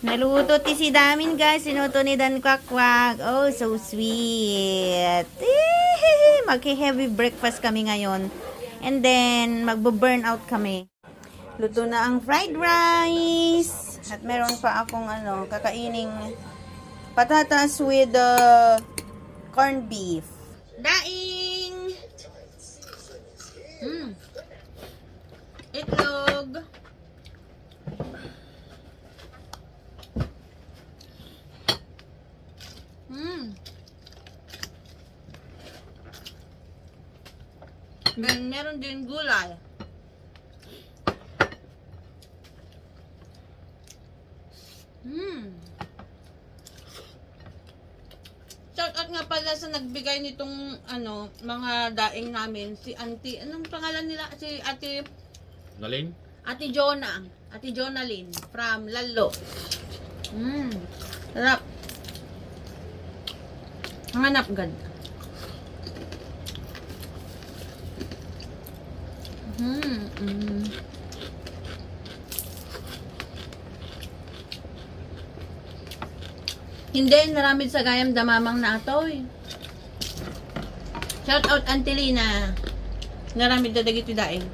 Naluto ti si Damin, guys. Sinuto ni Dan Kwakwak. Oh, so sweet. Mag-heavy breakfast kami ngayon. And then, magbo-burn out kami. Luto na ang fried rice. At meron pa akong kakaining patatas with corned beef. Daing! Itlog. Then, meron din gulay. Shout out nga pala sa nagbigay nitong mga daing namin, si Auntie, anong pangalan nila? Si Ate Nalin? Ate Jonah. Ate Jonalyn from Lalo. Sarap. Hanap ganda. Hindi, naramid sa gayam damamang na atoy. Shout out Auntie Lina. Naramid na dagiti daing.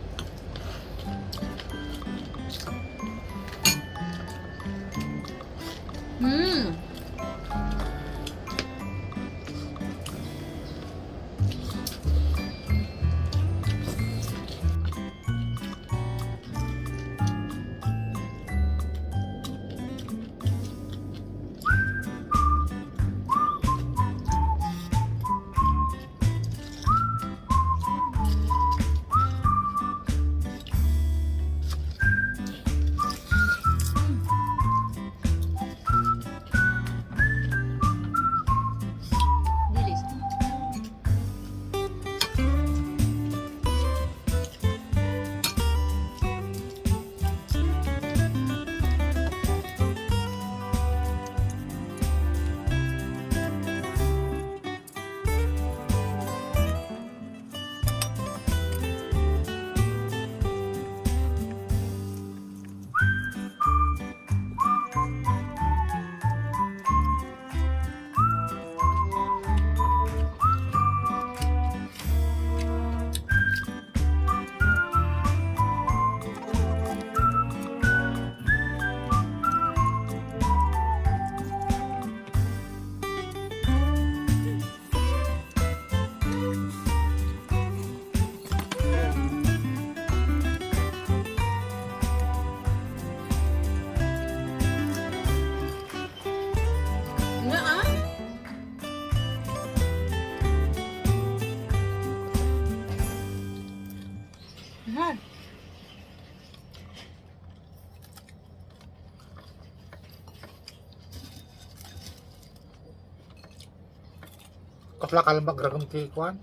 Kasla kalambag ragam ti kuan.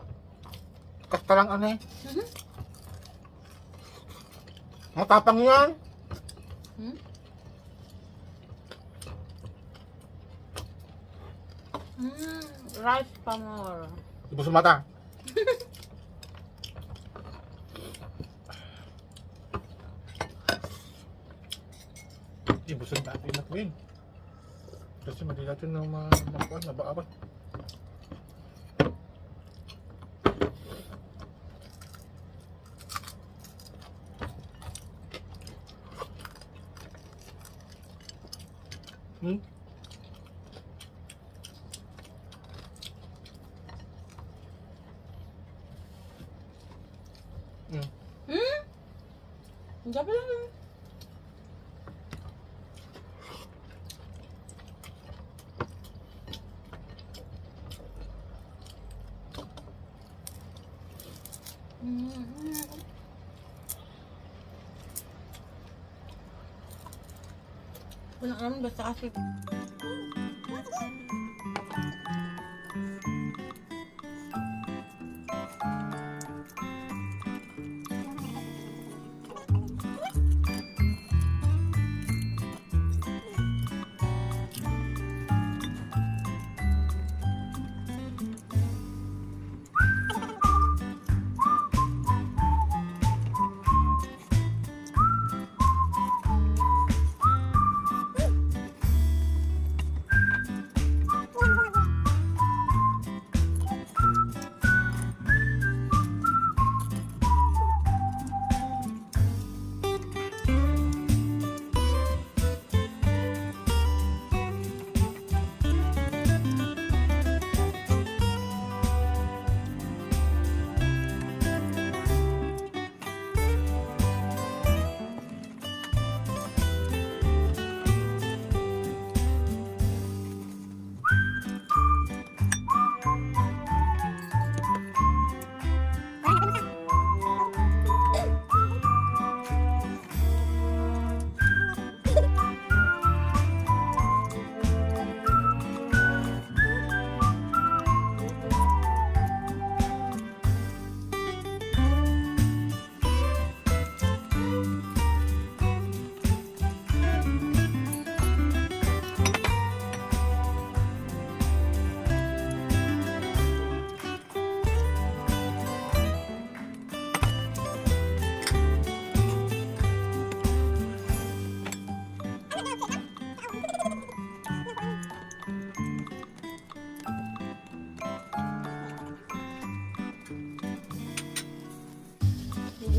Kasta lang ane. Matapang yan. Rice pa more. Ibus mata. Ibusan natin na queen. Kasi mali natin na makuan, mabaabat. Jabe lang. Wala naman basta kasi.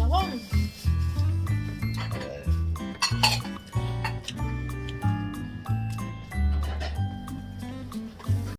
Hong.